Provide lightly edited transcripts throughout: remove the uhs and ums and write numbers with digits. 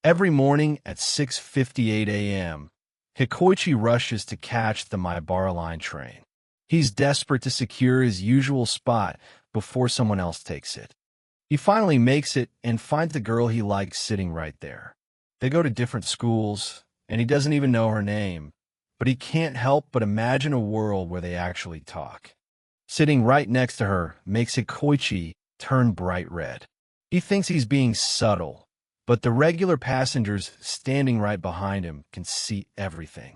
Every morning at 6:58 a.m., Hikoichi rushes to catch the Maibara line train. He's desperate to secure his usual spot before someone else takes it. He finally makes it and finds the girl he likes sitting right there. They go to different schools, and he doesn't even know her name, but he can't help but imagine a world where they actually talk. Sitting right next to her makes Hikoichi turn bright red. He thinks he's being subtle, but the regular passengers standing right behind him can see everything.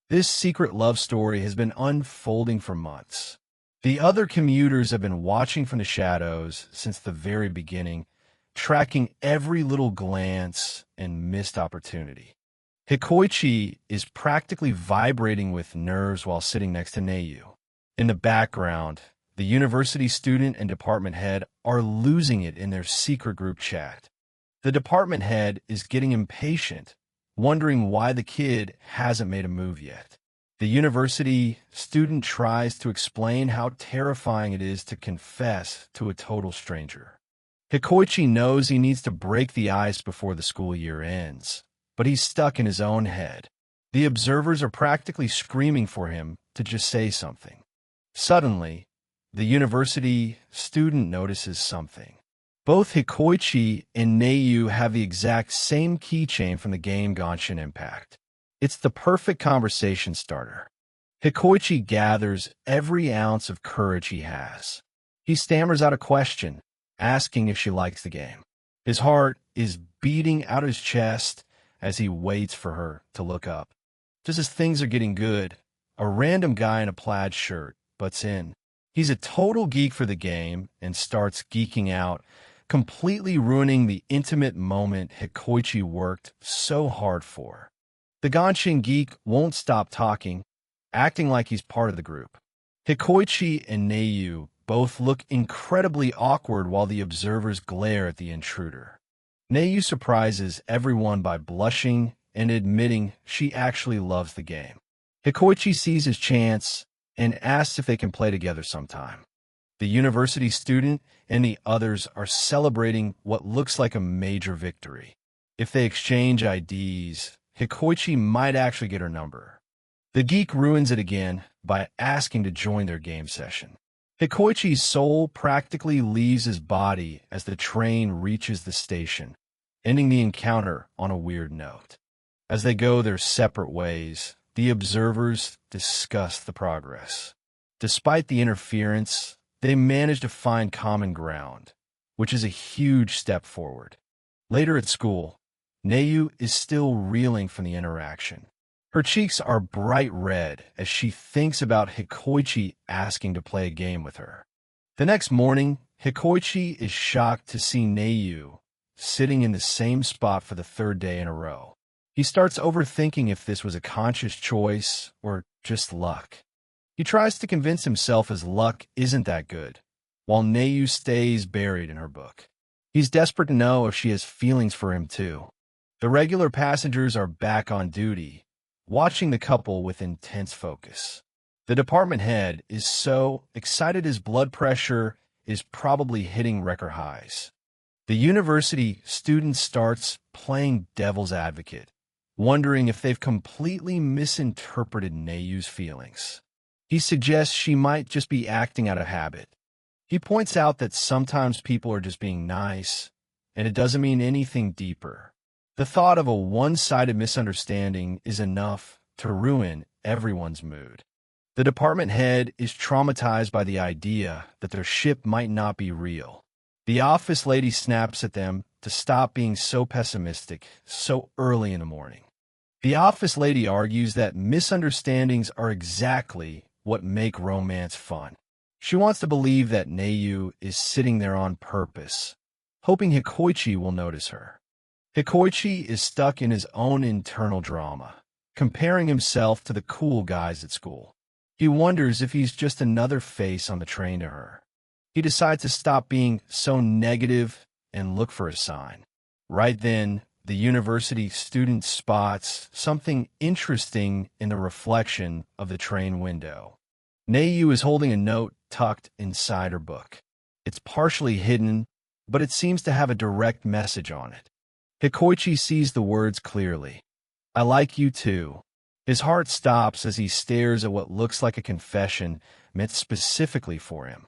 This secret love story has been unfolding for months. The other commuters have been watching from the shadows since the very beginning, tracking every little glance and missed opportunity. Hikoichi is practically vibrating with nerves while sitting next to Neiyu. In the background, the university student and department head are losing it in their secret group chat. The department head is getting impatient, wondering why the kid hasn't made a move yet. The university student tries to explain how terrifying it is to confess to a total stranger. Hikoichi knows he needs to break the ice before the school year ends, but he's stuck in his own head. The observers are practically screaming for him to just say something. Suddenly, the university student notices something. Both Hikoichi and Neiyu have the exact same keychain from the game Genshin Impact. It's the perfect conversation starter. Hikoichi gathers every ounce of courage he has. He stammers out a question, asking if she likes the game. His heart is beating out his chest as he waits for her to look up. Just as things are getting good, a random guy in a plaid shirt butts in. He's a total geek for the game and starts geeking out, completely ruining the intimate moment Hikoichi worked so hard for. The Genshin geek won't stop talking, acting like he's part of the group. Hikoichi and Neiyu both look incredibly awkward while the observers glare at the intruder. Neiyu surprises everyone by blushing and admitting she actually loves the game. Hikoichi sees his chance and asks if they can play together sometime. The university student and the others are celebrating what looks like a major victory. If they exchange IDs, Hikoichi might actually get her number. The geek ruins it again by asking to join their game session. Hikoichi's soul practically leaves his body as the train reaches the station, ending the encounter on a weird note. As they go their separate ways, the observers discuss the progress. Despite the interference, they manage to find common ground, which is a huge step forward. Later at school, Neiyu is still reeling from the interaction. Her cheeks are bright red as she thinks about Hikoichi asking to play a game with her. The next morning, Hikoichi is shocked to see Neiyu sitting in the same spot for the third day in a row. He starts overthinking if this was a conscious choice or just luck. He tries to convince himself his luck isn't that good, while Neiyu stays buried in her book. He's desperate to know if she has feelings for him too. The regular passengers are back on duty, watching the couple with intense focus. The department head is so excited his blood pressure is probably hitting record highs. The university student starts playing devil's advocate, wondering if they've completely misinterpreted Neiyu's feelings. He suggests she might just be acting out of habit. He points out that sometimes people are just being nice, and it doesn't mean anything deeper. The thought of a one-sided misunderstanding is enough to ruin everyone's mood. The department head is traumatized by the idea that their ship might not be real. The office lady snaps at them to stop being so pessimistic so early in the morning. The office lady argues that misunderstandings are exactly what make romance fun. She wants to believe that Neiyu is sitting there on purpose, hoping Hikoichi will notice her. Hikoichi is stuck in his own internal drama, comparing himself to the cool guys at school. He wonders if he's just another face on the train to her. He decides to stop being so negative and look for a sign. Right then, the university student spots something interesting in the reflection of the train window. Neiyu is holding a note tucked inside her book. It's partially hidden, but it seems to have a direct message on it. Hikoichi sees the words clearly. I like you too. His heart stops as he stares at what looks like a confession meant specifically for him.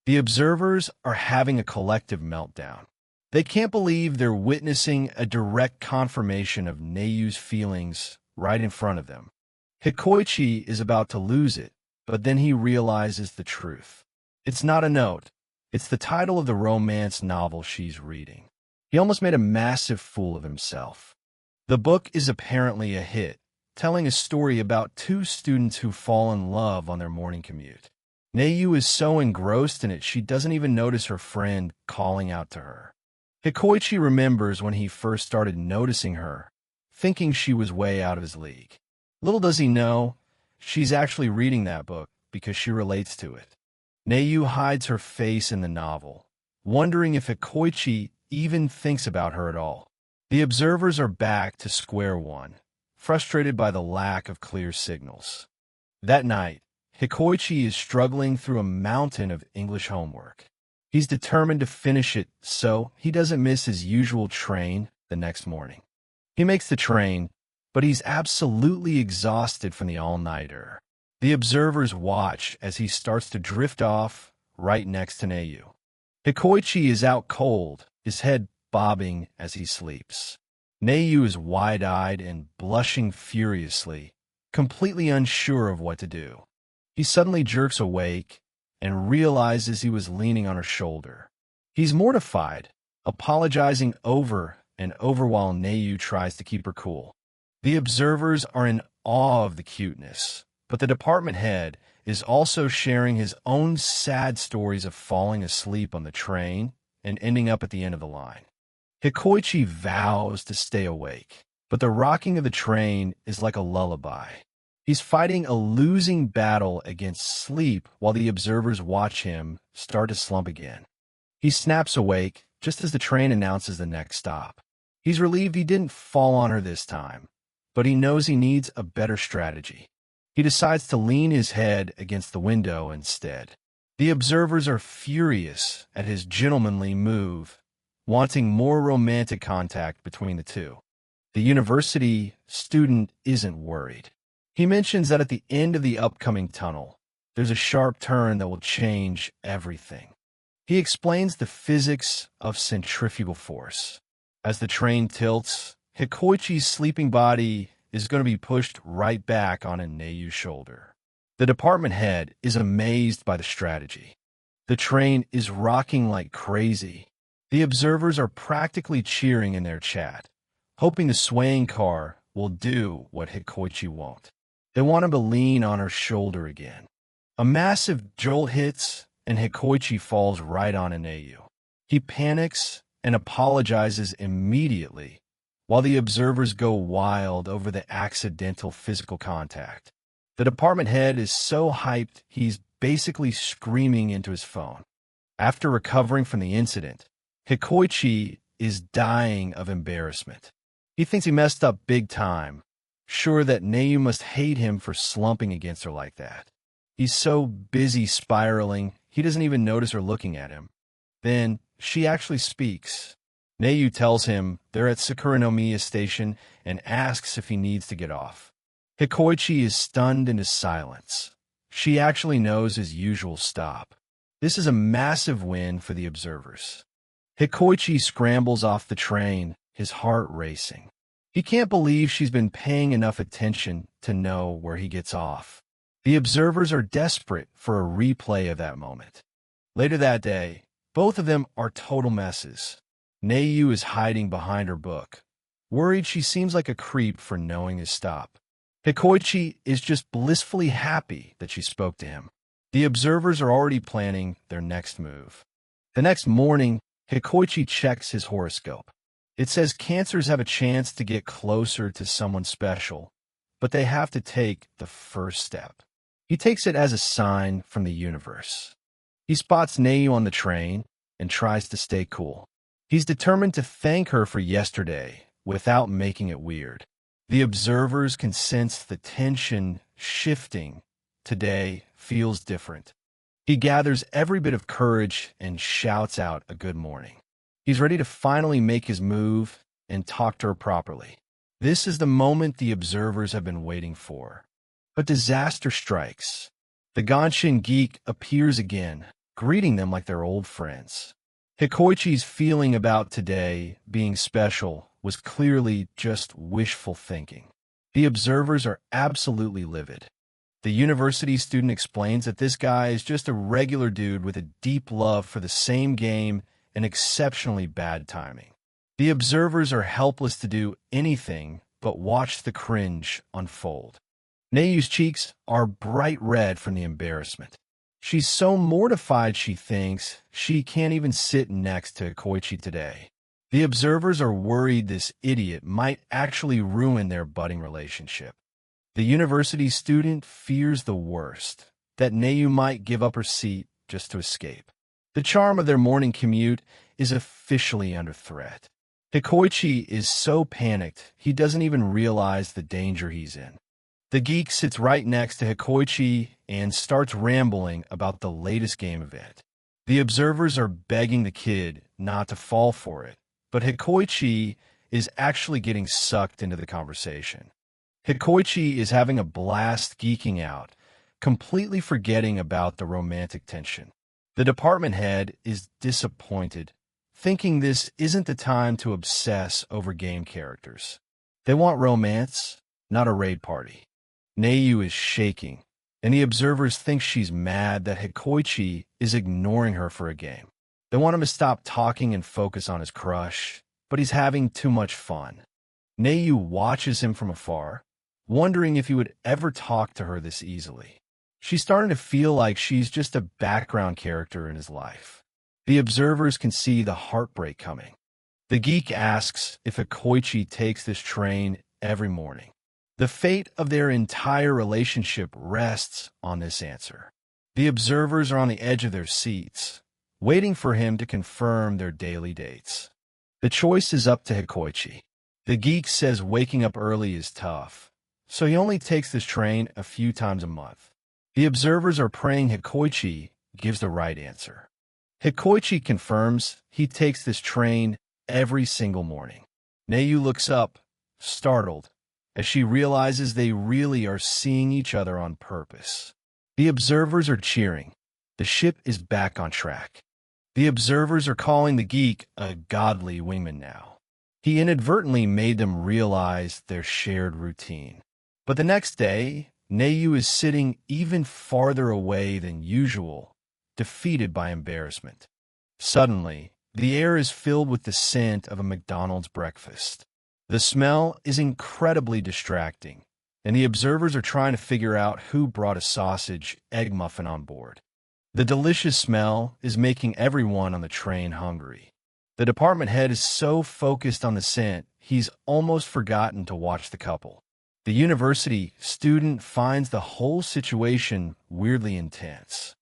The observers are having a collective meltdown. They can't believe they're witnessing a direct confirmation of Neiyu's feelings right in front of them. Hikoichi is about to lose it, but then he realizes the truth. It's not a note. It's the title of the romance novel she's reading. He almost made a massive fool of himself. The book is apparently a hit, telling a story about two students who fall in love on their morning commute. Neiyu is so engrossed in it she doesn't even notice her friend calling out to her. Hikoichi remembers when he first started noticing her, thinking she was way out of his league. Little does he know, she's actually reading that book because she relates to it. Neiyu hides her face in the novel, wondering if Hikoichi even thinks about her at all. The observers are back to square one, frustrated by the lack of clear signals. That night, Hikoichi is struggling through a mountain of English homework. He's determined to finish it so he doesn't miss his usual train the next morning. He makes the train, but he's absolutely exhausted from the all-nighter. The observers watch as he starts to drift off right next to Neiyu. Hikoichi is out cold, his head bobbing as he sleeps. Neiyu is wide-eyed and blushing furiously, completely unsure of what to do. He suddenly jerks awake and realizes he was leaning on her shoulder. He's mortified, apologizing over and over while Neiyu tries to keep her cool. The observers are in awe of the cuteness, but the department head is also sharing his own sad stories of falling asleep on the train and ending up at the end of the line. Hikoichi vows to stay awake, but the rocking of the train is like a lullaby. He's fighting a losing battle against sleep while the observers watch him start to slump again. He snaps awake just as the train announces the next stop. He's relieved he didn't fall on her this time, but he knows he needs a better strategy. He decides to lean his head against the window instead. The observers are furious at his gentlemanly move, wanting more romantic contact between the two. The university student isn't worried. He mentions that at the end of the upcoming tunnel, there's a sharp turn that will change everything. He explains the physics of centrifugal force. As the train tilts, Hikoichi's sleeping body is going to be pushed right back on Neiyu's shoulder. The department head is amazed by the strategy. The train is rocking like crazy. The observers are practically cheering in their chat, hoping the swaying car will do what Hikoichi won't. They want him to lean on her shoulder again. A massive jolt hits, and Hikoichi falls right on Neiyu. He panics and apologizes immediately, while the observers go wild over the accidental physical contact. The department head is so hyped he's basically screaming into his phone. After recovering from the incident, Hikoichi is dying of embarrassment. He thinks he messed up big time, sure that Neiyu must hate him for slumping against her like that. He's so busy spiraling, he doesn't even notice her looking at him. Then, she actually speaks. Neiyu tells him they're at Sakuranomiya Station and asks if he needs to get off. Hikoichi is stunned into silence. She actually knows his usual stop. This is a massive win for the observers. Hikoichi scrambles off the train, his heart racing. He can't believe she's been paying enough attention to know where he gets off. The observers are desperate for a replay of that moment. Later that day, both of them are total messes. Neiyu is hiding behind her book, worried she seems like a creep for knowing his stop. Hikoichi is just blissfully happy that she spoke to him. The observers are already planning their next move. The next morning, Hikoichi checks his horoscope. It says cancers have a chance to get closer to someone special, but they have to take the first step. He takes it as a sign from the universe. He spots Neiyu on the train and tries to stay cool. He's determined to thank her for yesterday without making it weird. The observers can sense the tension shifting. Today feels different. He gathers every bit of courage and shouts out a good morning. He's ready to finally make his move and talk to her properly. This is the moment the observers have been waiting for. But disaster strikes. The Ganshin geek appears again, greeting them like they're old friends. Hikoichi's feeling about today being special was clearly just wishful thinking. The observers are absolutely livid. The university student explains that this guy is just a regular dude with a deep love for the same game and exceptionally bad timing. The observers are helpless to do anything but watch the cringe unfold. Nayu's cheeks are bright red from the embarrassment. She's so mortified she thinks she can't even sit next to Koichi today. The observers are worried this idiot might actually ruin their budding relationship. The university student fears the worst, that Nayu might give up her seat just to escape. The charm of their morning commute is officially under threat. Hikoichi is so panicked he doesn't even realize the danger he's in. The geek sits right next to Hikoichi and starts rambling about the latest game event. The observers are begging the kid not to fall for it, but Hikoichi is actually getting sucked into the conversation. Hikoichi is having a blast geeking out, completely forgetting about the romantic tension. The department head is disappointed, thinking this isn't the time to obsess over game characters. They want romance, not a raid party. Nayu is shaking, and the observers think she's mad that Hikoichi is ignoring her for a game. They want him to stop talking and focus on his crush, but he's having too much fun. Nayu watches him from afar, wondering if he would ever talk to her this easily. She's starting to feel like she's just a background character in his life. The observers can see the heartbreak coming. The geek asks if Hikoichi takes this train every morning. The fate of their entire relationship rests on this answer. The observers are on the edge of their seats, waiting for him to confirm their daily dates. The choice is up to Hikoichi. The geek says waking up early is tough, so he only takes this train a few times a month. The observers are praying Hikoichi gives the right answer. Hikoichi confirms he takes this train every single morning. Nayu looks up, startled, as she realizes they really are seeing each other on purpose. The observers are cheering. The ship is back on track. The observers are calling the geek a godly wingman now. He inadvertently made them realize their shared routine. But the next day, Nayu is sitting even farther away than usual, defeated by embarrassment. Suddenly, the air is filled with the scent of a McDonald's breakfast. The smell is incredibly distracting, and the observers are trying to figure out who brought a sausage egg muffin on board. The delicious smell is making everyone on the train hungry. The department head is so focused on the scent, he's almost forgotten to watch the couple. The university student finds the whole situation weirdly intense.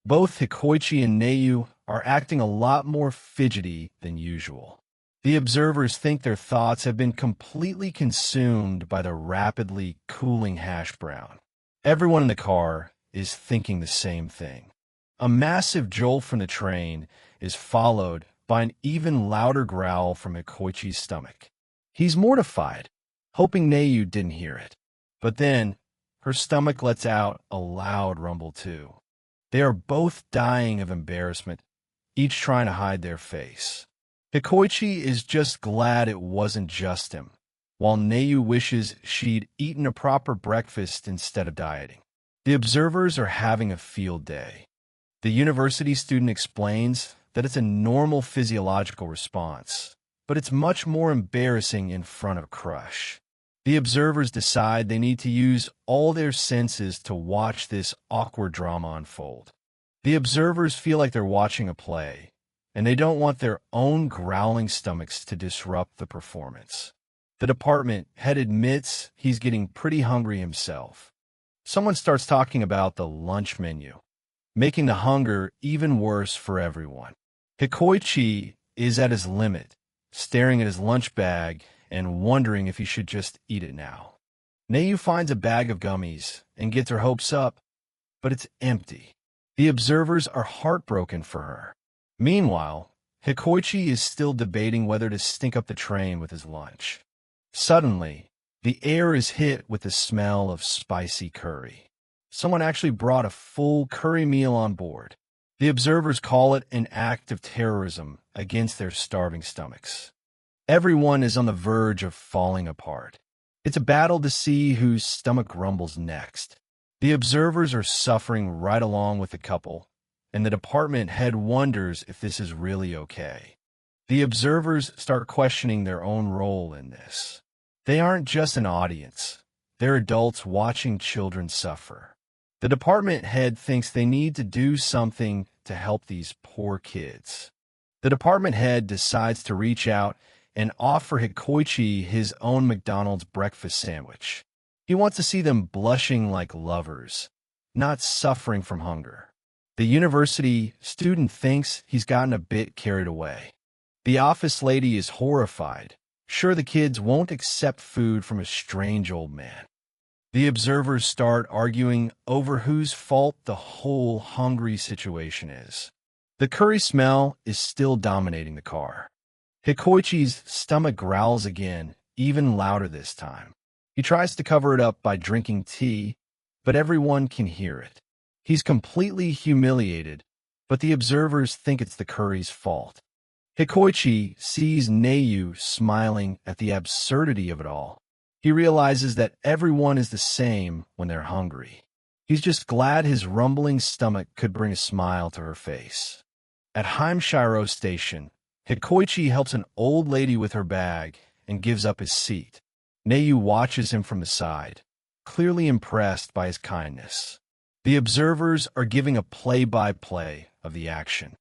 Both Hikoichi and Nayu are acting a lot more fidgety than usual. The observers think their thoughts have been completely consumed by the rapidly cooling hash brown. Everyone in the car is thinking the same thing. A massive jolt from the train is followed by an even louder growl from Hikoichi's stomach. He's mortified, hoping Nayu didn't hear it. But then, her stomach lets out a loud rumble too. They are both dying of embarrassment, each trying to hide their face. Hikoichi is just glad it wasn't just him, while Nayu wishes she'd eaten a proper breakfast instead of dieting. The observers are having a field day. The university student explains that it's a normal physiological response, but it's much more embarrassing in front of a crush. The observers decide they need to use all their senses to watch this awkward drama unfold. The observers feel like they're watching a play, and they don't want their own growling stomachs to disrupt the performance. The department head admits he's getting pretty hungry himself. Someone starts talking about the lunch menu, making the hunger even worse for everyone. Hikoichi is at his limit, staring at his lunch bag and wondering if he should just eat it now. Nayu finds a bag of gummies and gets her hopes up, but it's empty. The observers are heartbroken for her. Meanwhile, Hikoichi is still debating whether to stink up the train with his lunch. Suddenly, the air is hit with the smell of spicy curry. Someone actually brought a full curry meal on board. The observers call it an act of terrorism against their starving stomachs. Everyone is on the verge of falling apart. It's a battle to see whose stomach rumbles next. The observers are suffering right along with the couple, and the department head wonders if this is really okay. The observers start questioning their own role in this. They aren't just an audience. They're adults watching children suffer. The department head thinks they need to do something to help these poor kids. The department head decides to reach out and offer Hikoichi his own McDonald's breakfast sandwich. He wants to see them blushing like lovers, not suffering from hunger. The university student thinks he's gotten a bit carried away. The office lady is horrified, sure the kids won't accept food from a strange old man. The observers start arguing over whose fault the whole hungry situation is. The curry smell is still dominating the car. Hikoichi's stomach growls again, even louder this time. He tries to cover it up by drinking tea, but everyone can hear it. He's completely humiliated, but the observers think it's the curry's fault. Hikoichi sees Neiyu smiling at the absurdity of it all. He realizes that everyone is the same when they're hungry. He's just glad his rumbling stomach could bring a smile to her face. At Heimshiro Station, Hikoichi helps an old lady with her bag and gives up his seat. Neiyu watches him from the side, clearly impressed by his kindness. The observers are giving a play-by-play of the action.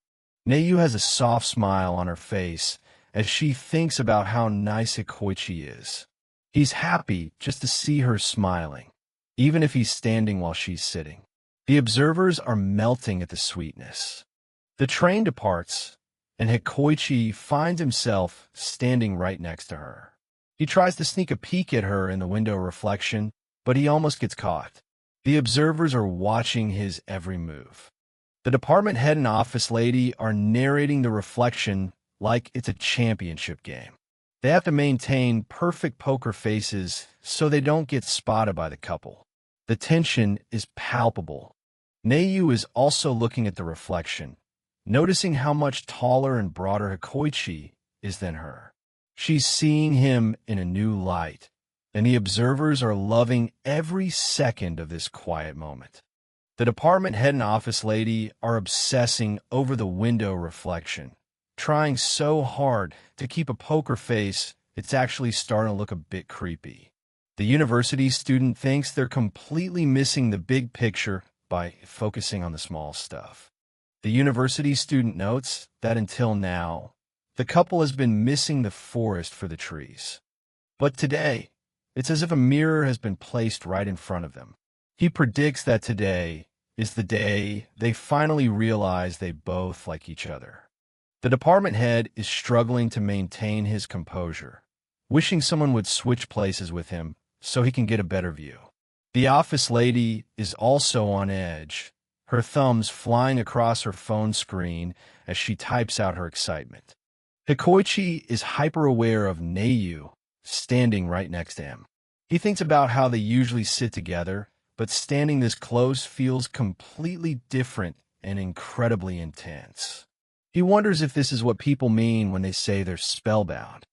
Neiyu has a soft smile on her face as she thinks about how nice Hikoichi is. He's happy just to see her smiling, even if he's standing while she's sitting. The observers are melting at the sweetness. The train departs, and Hikoichi finds himself standing right next to her. He tries to sneak a peek at her in the window reflection, but he almost gets caught. The observers are watching his every move. The department head and office lady are narrating the reflection like it's a championship game. They have to maintain perfect poker faces so they don't get spotted by the couple. The tension is palpable. Neiyu is also looking at the reflection, noticing how much taller and broader Hikoichi is than her. She's seeing him in a new light, and the observers are loving every second of this quiet moment. The department head and office lady are obsessing over the window reflection, trying so hard to keep a poker face it's actually starting to look a bit creepy. The university student thinks they're completely missing the big picture by focusing on the small stuff. The university student notes that until now, the couple has been missing the forest for the trees. But today, it's as if a mirror has been placed right in front of them. He predicts that today is the day they finally realize they both like each other. The department head is struggling to maintain his composure, wishing someone would switch places with him so he can get a better view. The office lady is also on edge, her thumbs flying across her phone screen as she types out her excitement. Hikoichi is hyper-aware of Neiyu standing right next to him. He thinks about how they usually sit together, but standing this close feels completely different and incredibly intense. He wonders if this is what people mean when they say they're spellbound.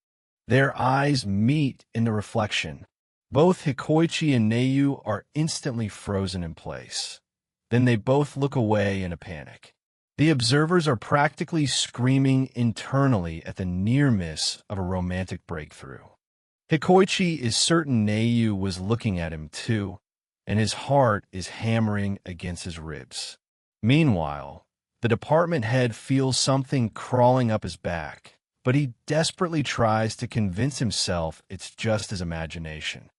Their eyes meet in the reflection. Both Hikoichi and Neiyu are instantly frozen in place. Then they both look away in a panic. The observers are practically screaming internally at the near miss of a romantic breakthrough. Hikoichi is certain Neiyu was looking at him too, and his heart is hammering against his ribs. Meanwhile, the department head feels something crawling up his back, but he desperately tries to convince himself it's just his imagination.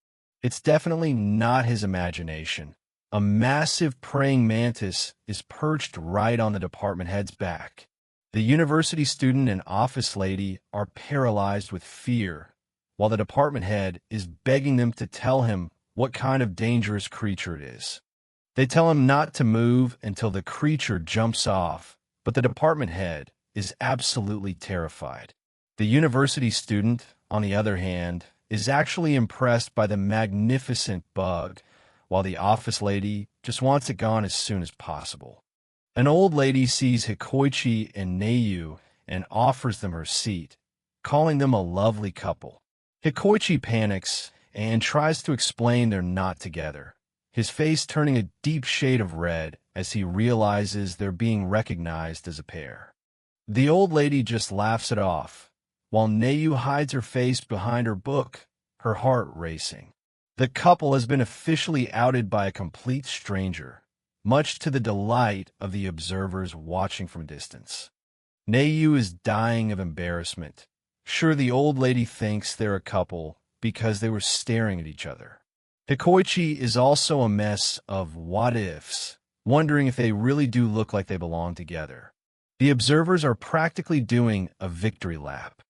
It's definitely not his imagination. A massive praying mantis is perched right on the department head's back. The university student and office lady are paralyzed with fear, while the department head is begging them to tell him what kind of dangerous creature it is. They tell him not to move until the creature jumps off, but the department head is absolutely terrified. The university student, on the other hand, is actually impressed by the magnificent bug, while the office lady just wants it gone as soon as possible. An old lady sees Hikoichi and Neiyu and offers them her seat, calling them a lovely couple. Hikoichi panics and tries to explain they're not together, his face turning a deep shade of red as he realizes they're being recognized as a pair. The old lady just laughs it off, while Neiyu hides her face behind her book, her heart racing. The couple has been officially outed by a complete stranger, much to the delight of the observers watching from distance. Neiyu is dying of embarrassment. Sure, the old lady thinks they're a couple because they were staring at each other. Hikoichi is also a mess of what-ifs, wondering if they really do look like they belong together. The observers are practically doing a victory lap.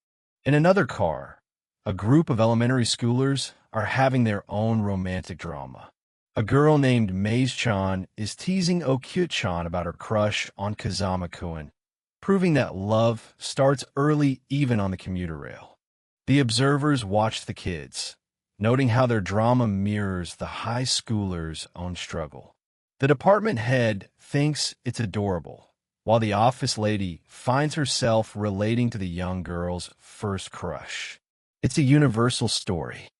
In another car, a group of elementary schoolers are having their own romantic drama. A girl named Maze-chan is teasing Okyut-chan about her crush on Kazama-kun, proving that love starts early even on the commuter rail. The observers watch the kids, noting how their drama mirrors the high schoolers' own struggle. The department head thinks it's adorable, while the office lady finds herself relating to the young girl's first crush. It's a universal story.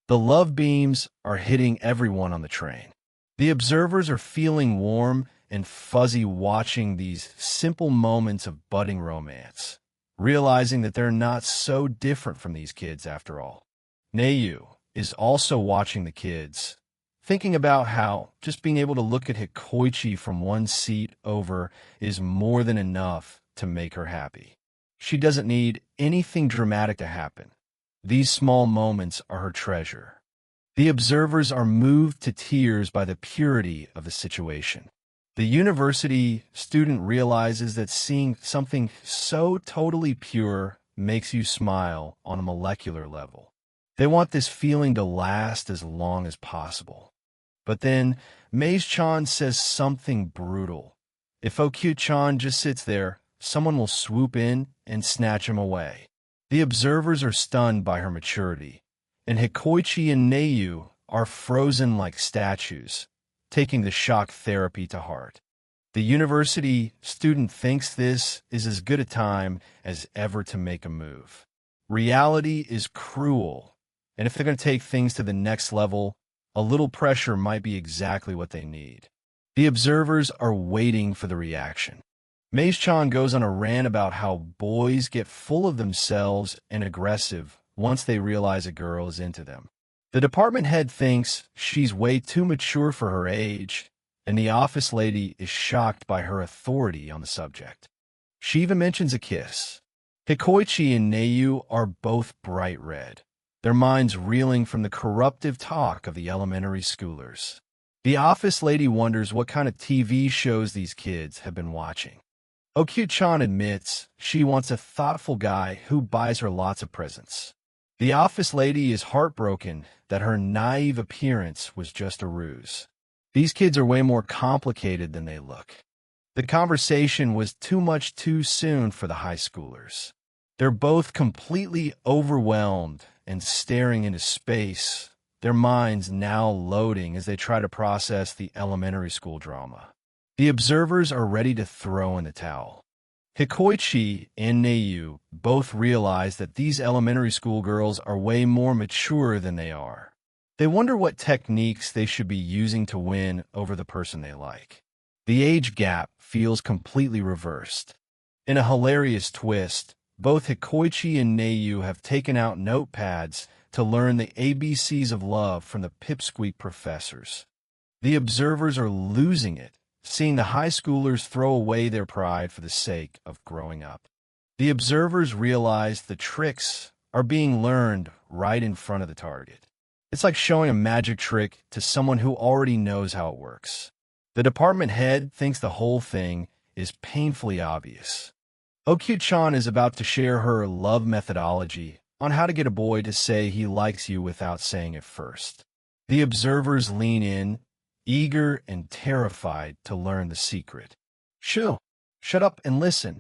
The love beams are hitting everyone on the train. The observers are feeling warm and fuzzy watching these simple moments of budding romance, realizing that they're not so different from these kids after all. Neiyu is also watching the kids, thinking about how just being able to look at Hikoichi from one seat over is more than enough to make her happy. She doesn't need anything dramatic to happen. These small moments are her treasure. The observers are moved to tears by the purity of the situation. The university student realizes that seeing something so totally pure makes you smile on a molecular level. They want this feeling to last as long as possible. But then, Maze-chan says something brutal. If Okyut-chan just sits there, someone will swoop in and snatch him away. The observers are stunned by her maturity, and Hikoichi and Neiyu are frozen like statues, taking the shock therapy to heart. The university student thinks this is as good a time as ever to make a move. Reality is cruel, and if they're going to take things to the next level, a little pressure might be exactly what they need. The observers are waiting for the reaction. Maze-chan goes on a rant about how boys get full of themselves and aggressive once they realize a girl is into them. The department head thinks she's way too mature for her age, and the office lady is shocked by her authority on the subject. She even mentions a kiss. Hikoichi and Neiyu are both bright red, their minds reeling from the corruptive talk of the elementary schoolers. The office lady wonders what kind of TV shows these kids have been watching. Okyut-chan admits she wants a thoughtful guy who buys her lots of presents. The office lady is heartbroken that her naive appearance was just a ruse. These kids are way more complicated than they look. The conversation was too much too soon for the high schoolers. They're both completely overwhelmed and staring into space, their minds now loading as they try to process the elementary school drama. The observers are ready to throw in the towel. Hikoichi and Neiyu both realize that these elementary school girls are way more mature than they are. They wonder what techniques they should be using to win over the person they like. The age gap feels completely reversed. In a hilarious twist, both Hikoichi and Neiyu have taken out notepads to learn the ABCs of love from the pipsqueak professors. The observers are losing it, seeing the high schoolers throw away their pride for the sake of growing up. The observers realize the tricks are being learned right in front of the target. It's like showing a magic trick to someone who already knows how it works. The department head thinks the whole thing is painfully obvious. Okyut-chan is about to share her love methodology on how to get a boy to say he likes you without saying it first. The observers lean in, eager and terrified to learn the secret. Shoo! Shut up and listen.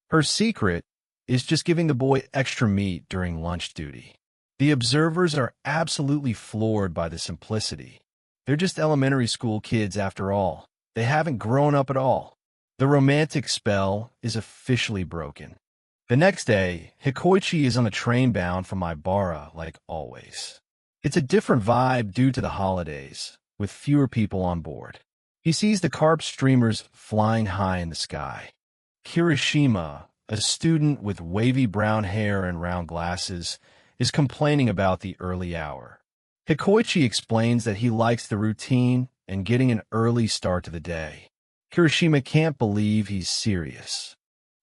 Her secret is just giving the boy extra meat during lunch duty. The observers are absolutely floored by the simplicity. They're just elementary school kids after all. They haven't grown up at all. The romantic spell is officially broken. The next day, Hikoichi is on a train bound from Maibara like always. It's a different vibe due to the holidays, with fewer people on board. He sees the carp streamers flying high in the sky. Kirishima, a student with wavy brown hair and round glasses, is complaining about the early hour. Hikoichi explains that he likes the routine and getting an early start to the day. Kirishima can't believe he's serious.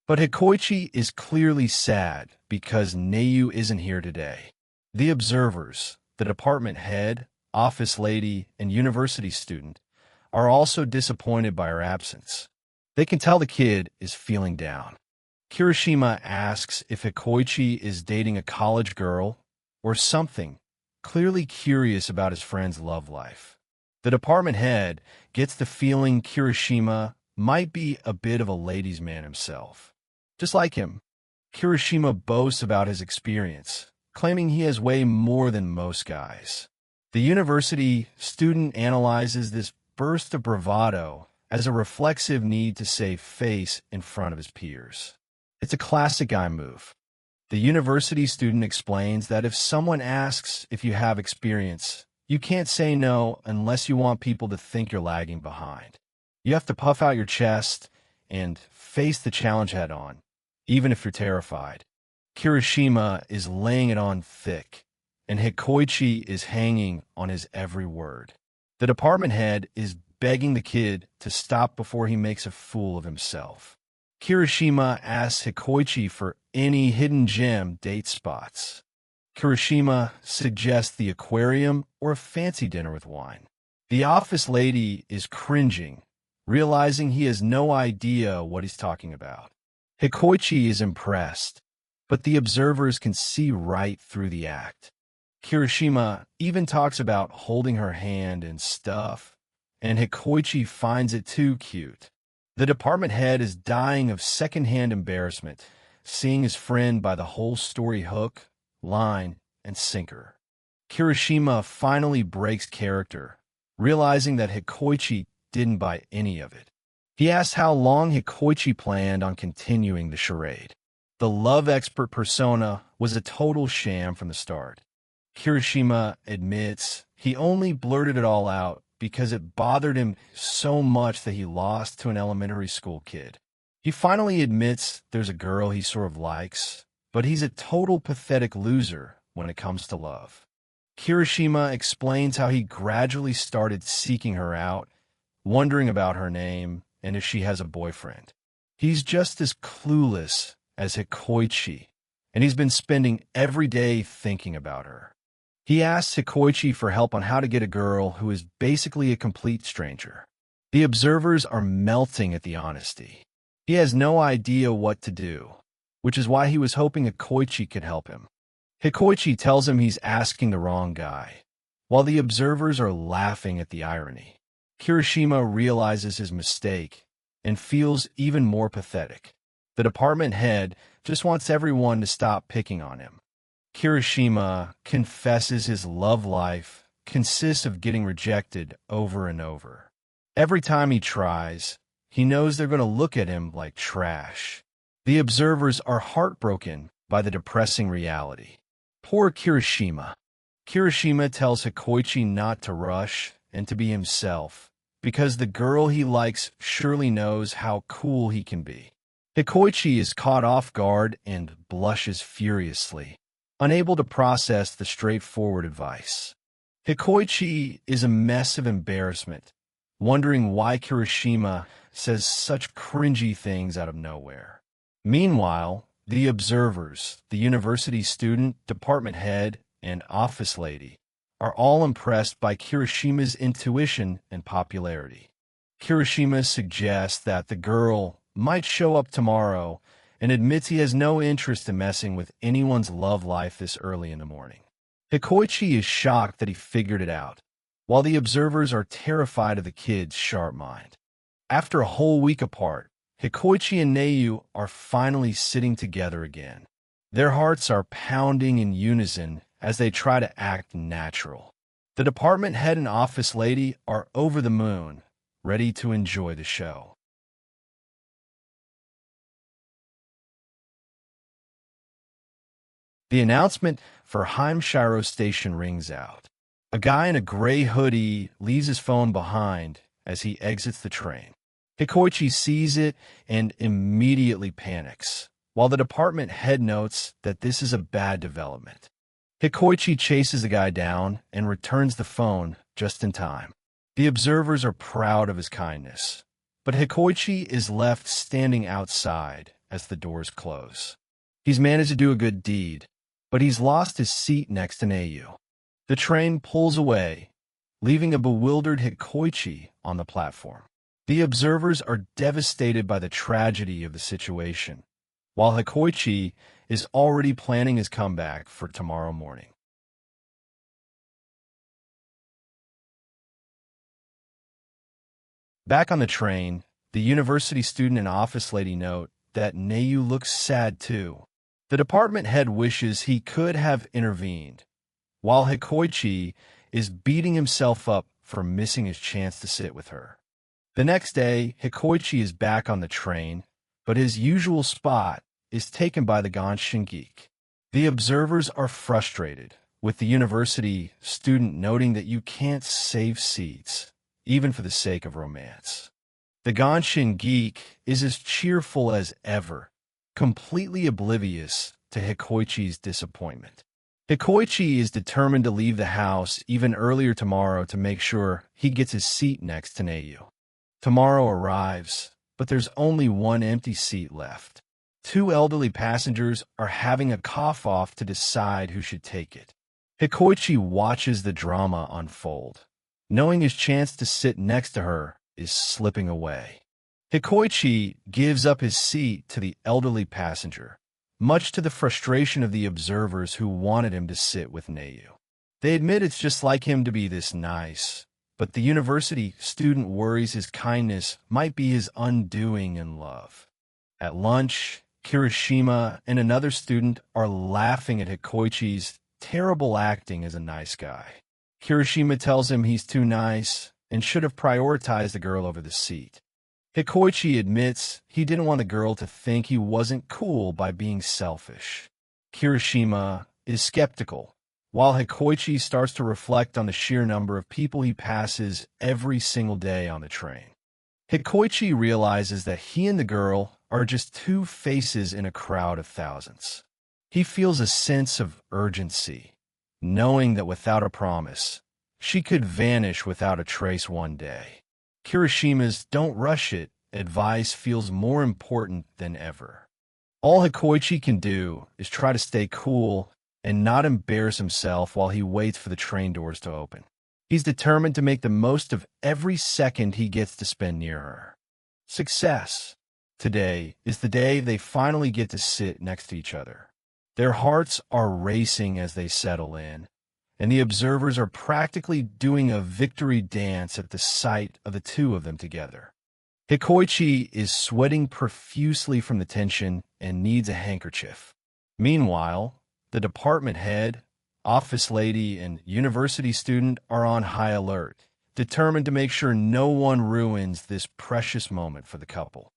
But Hikoichi is clearly sad because Neiyu isn't here today. The observers, the department head, office lady, and university student, are also disappointed by her absence. They can tell the kid is feeling down. Kirishima asks if Hikoichi is dating a college girl or something, clearly curious about his friend's love life. The department head gets the feeling Kirishima might be a bit of a ladies' man himself. Just like him, Kirishima boasts about his experience, claiming he has way more than most guys. The university student analyzes this burst of bravado as a reflexive need to save face in front of his peers. It's a classic guy move. The university student explains that if someone asks if you have experience, you can't say no unless you want people to think you're lagging behind. You have to puff out your chest and face the challenge head on, even if you're terrified. Kirishima is laying it on thick, and Hikoichi is hanging on his every word. The department head is begging the kid to stop before he makes a fool of himself. Kirishima asks Hikoichi for any hidden gem date spots. Kirishima suggests the aquarium or a fancy dinner with wine. The office lady is cringing, realizing he has no idea what he's talking about. Hikoichi is impressed, but the observers can see right through the act. Kirishima even talks about holding her hand and stuff, and Hikoichi finds it too cute. The department head is dying of secondhand embarrassment, seeing his friend by the whole story hook, line, and sinker. Kirishima finally breaks character, realizing that Hikoichi didn't buy any of it. He asks how long Hikoichi planned on continuing the charade. The love expert persona was a total sham from the start. Kirishima admits he only blurted it all out because it bothered him so much that he lost to an elementary school kid. He finally admits there's a girl he sort of likes, but he's a total pathetic loser when it comes to love. Kirishima explains how he gradually started seeking her out, wondering about her name and if she has a boyfriend. He's just as clueless as Hikoichi, and he's been spending every day thinking about her. He asks Hikoichi for help on how to get a girl who is basically a complete stranger. The observers are melting at the honesty. He has no idea what to do, which is why he was hoping Hikoichi could help him. Hikoichi tells him he's asking the wrong guy, while the observers are laughing at the irony. Kirishima realizes his mistake and feels even more pathetic. The department head just wants everyone to stop picking on him. Kirishima confesses his love life consists of getting rejected over and over. Every time he tries, he knows they're going to look at him like trash. The observers are heartbroken by the depressing reality. Poor Kirishima. Kirishima tells Hikoichi not to rush and to be himself, because the girl he likes surely knows how cool he can be. Hikoichi is caught off guard and blushes furiously, unable to process the straightforward advice. Hikoichi is a mess of embarrassment, wondering why Kirishima says such cringy things out of nowhere. Meanwhile, the observers, the university student, department head, and office lady, are all impressed by Kirishima's intuition and popularity. Kirishima suggests that the girl might show up tomorrow and admits he has no interest in messing with anyone's love life this early in the morning. Hikoichi is shocked that he figured it out, while the observers are terrified of the kid's sharp mind. After a whole week apart, Hikoichi and Neiyu are finally sitting together again. Their hearts are pounding in unison as they try to act natural. The department head and office lady are over the moon, ready to enjoy the show. The announcement for Heimshiro Station rings out. A guy in a gray hoodie leaves his phone behind as he exits the train. Hikoichi sees it and immediately panics, while the department head notes that this is a bad development. Hikoichi chases the guy down and returns the phone just in time. The observers are proud of his kindness, but Hikoichi is left standing outside as the doors close. He's managed to do a good deed, but he's lost his seat next to Neiyu. The train pulls away, leaving a bewildered Hikoichi on the platform. The observers are devastated by the tragedy of the situation, while Hikoichi is already planning his comeback for tomorrow morning. Back on the train, the university student and office lady note that Neiyu looks sad too. The department head wishes he could have intervened, while Hikoichi is beating himself up for missing his chance to sit with her. The next day, Hikoichi is back on the train, but his usual spot is taken by the Ganshin geek. The observers are frustrated, with the university student noting that you can't save seats, even for the sake of romance. The Ganshin geek is as cheerful as ever, completely oblivious to Hikoichi's disappointment. Hikoichi is determined to leave the house even earlier tomorrow to make sure he gets his seat next to Neiyu. Tomorrow arrives, but there's only one empty seat left. Two elderly passengers are having a cough-off to decide who should take it. Hikoichi watches the drama unfold, knowing his chance to sit next to her is slipping away. Hikoichi gives up his seat to the elderly passenger, much to the frustration of the observers who wanted him to sit with Neiyu. They admit it's just like him to be this nice, but the university student worries his kindness might be his undoing in love. At lunch, Kirishima and another student are laughing at Hikoichi's terrible acting as a nice guy. Kirishima tells him he's too nice and should have prioritized the girl over the seat. Hikoichi admits he didn't want the girl to think he wasn't cool by being selfish. Kirishima is skeptical, while Hikoichi starts to reflect on the sheer number of people he passes every single day on the train. Hikoichi realizes that he and the girl are just two faces in a crowd of thousands. He feels a sense of urgency, knowing that without a promise, she could vanish without a trace one day. Kirishima's "don't rush it" advice feels more important than ever. All Hikoichi can do is try to stay cool and not embarrass himself while he waits for the train doors to open. He's determined to make the most of every second he gets to spend near her. Success. Today is the day they finally get to sit next to each other. Their hearts are racing as they settle in, and the observers are practically doing a victory dance at the sight of the two of them together. Hikoichi is sweating profusely from the tension and needs a handkerchief. Meanwhile, the department head, office lady, and university student are on high alert, determined to make sure no one ruins this precious moment for the couple.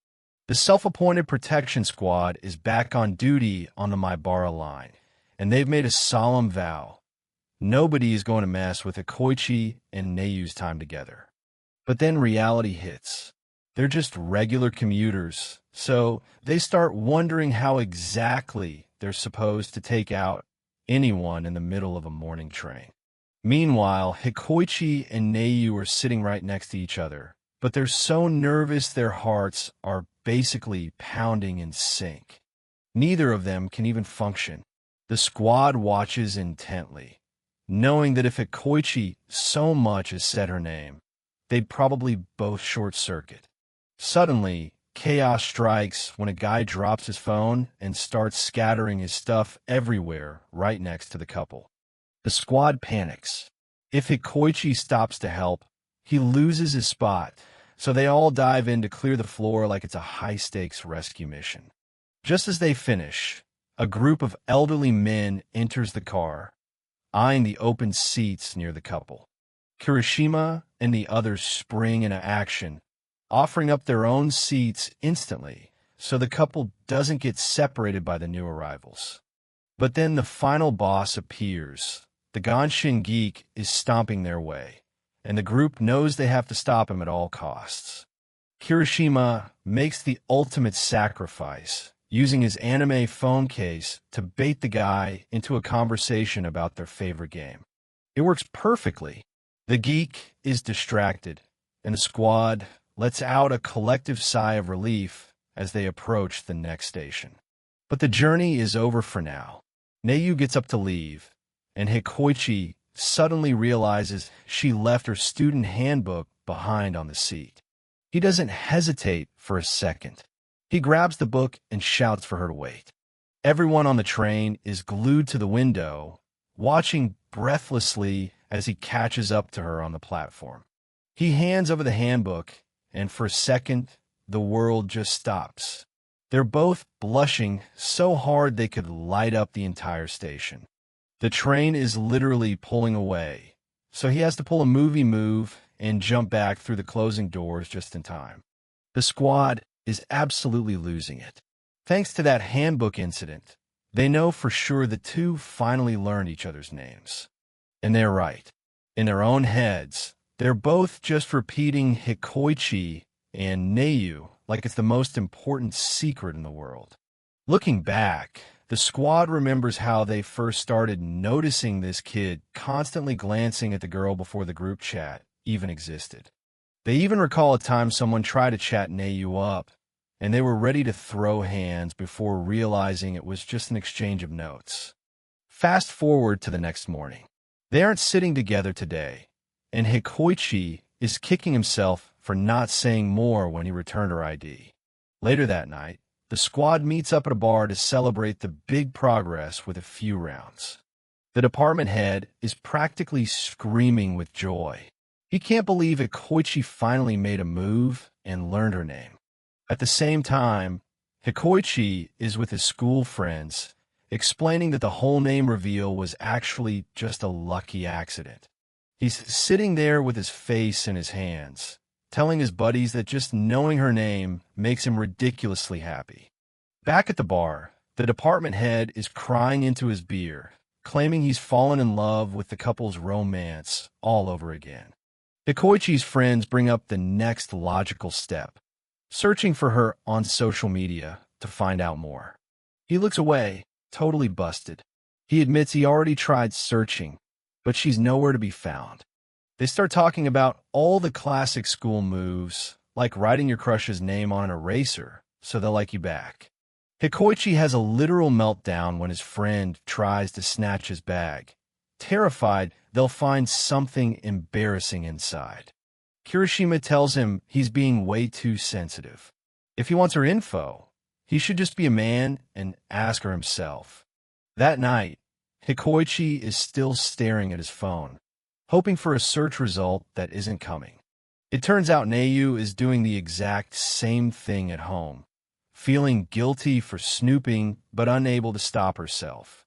The self-appointed protection squad is back on duty on the Maibara line, and they've made a solemn vow. Nobody is going to mess with Hikoichi and Neiyu's time together. But then reality hits. They're just regular commuters, so they start wondering how exactly they're supposed to take out anyone in the middle of a morning train. Meanwhile, Hikoichi and Neiyu are sitting right next to each other, but they're so nervous their hearts are basically pounding in sync. Neither of them can even function. The squad watches intently, knowing that if Hikoichi so much as said her name, they'd probably both short-circuit. Suddenly, chaos strikes when a guy drops his phone and starts scattering his stuff everywhere right next to the couple. The squad panics. If Hikoichi stops to help, he loses his spot, So they all dive in to clear the floor like it's a high-stakes rescue mission. Just as they finish, a group of elderly men enters the car, eyeing the open seats near the couple. Kirishima and the others spring into action, offering up their own seats instantly, so the couple doesn't get separated by the new arrivals. But then the final boss appears. The Ganshin geek is stomping their way, and the group knows they have to stop him at all costs. Kirishima makes the ultimate sacrifice, using his anime phone case to bait the guy into a conversation about their favorite game. It works perfectly. The geek is distracted, and the squad lets out a collective sigh of relief as they approach the next station. But the journey is over for now. Neiyu gets up to leave, and Hikoichi suddenly realizes she left her student handbook behind on the seat. He doesn't hesitate for a second. He grabs the book and shouts for her to wait. Everyone on the train is glued to the window, watching breathlessly as he catches up to her on the platform. He hands over the handbook, and for a second, the world just stops. They're both blushing so hard they could light up the entire station. The train is literally pulling away, so he has to pull a movie move and jump back through the closing doors just in time. The squad is absolutely losing it. Thanks to that handbook incident, they know for sure the two finally learned each other's names. And they're right. In their own heads, they're both just repeating Hikoichi and Neiyu like it's the most important secret in the world. Looking back, the squad remembers how they first started noticing this kid constantly glancing at the girl before the group chat even existed. They even recall a time someone tried to chat Neiyu up, and they were ready to throw hands before realizing it was just an exchange of notes. Fast forward to the next morning. They aren't sitting together today, and Hikoichi is kicking himself for not saying more when he returned her ID. Later that night, the squad meets up at a bar to celebrate the big progress with a few rounds. The department head is practically screaming with joy. He can't believe Hikoichi finally made a move and learned her name. At the same time, Hikoichi is with his school friends, explaining that the whole name reveal was actually just a lucky accident. He's sitting there with his face in his hands, telling his buddies that just knowing her name makes him ridiculously happy. Back at the bar, the department head is crying into his beer, claiming he's fallen in love with the couple's romance all over again. Hikoichi's friends bring up the next logical step, searching for her on social media to find out more. He looks away, totally busted. He admits he already tried searching, but she's nowhere to be found. They start talking about all the classic school moves, like writing your crush's name on an eraser so they'll like you back. Hikoichi has a literal meltdown when his friend tries to snatch his bag, terrified they'll find something embarrassing inside. Kirishima tells him he's being way too sensitive. If he wants her info, he should just be a man and ask her himself. That night, Hikoichi is still staring at his phone, hoping for a search result that isn't coming. It turns out Neiyu is doing the exact same thing at home, feeling guilty for snooping but unable to stop herself.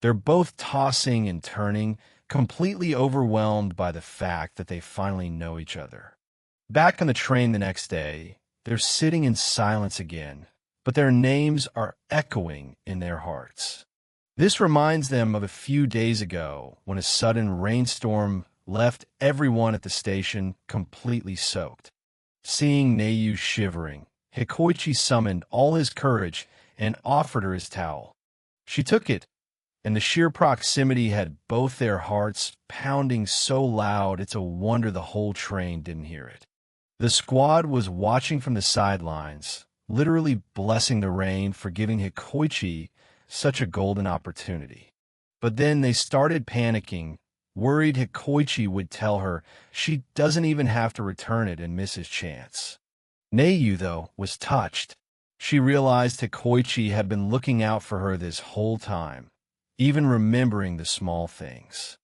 They're both tossing and turning, completely overwhelmed by the fact that they finally know each other. Back on the train the next day, they're sitting in silence again, but their names are echoing in their hearts. This reminds them of a few days ago when a sudden rainstorm left everyone at the station completely soaked. Seeing Neiyu shivering, Hikoichi summoned all his courage and offered her his towel. She took it, and the sheer proximity had both their hearts pounding so loud it's a wonder the whole train didn't hear it. The squad was watching from the sidelines, literally blessing the rain for giving Hikoichi such a golden opportunity. But then they started panicking, worried Hikoichi would tell her she doesn't even have to return it and miss his chance. Neiyu, though, was touched. She realized Hikoichi had been looking out for her this whole time, even remembering the small things.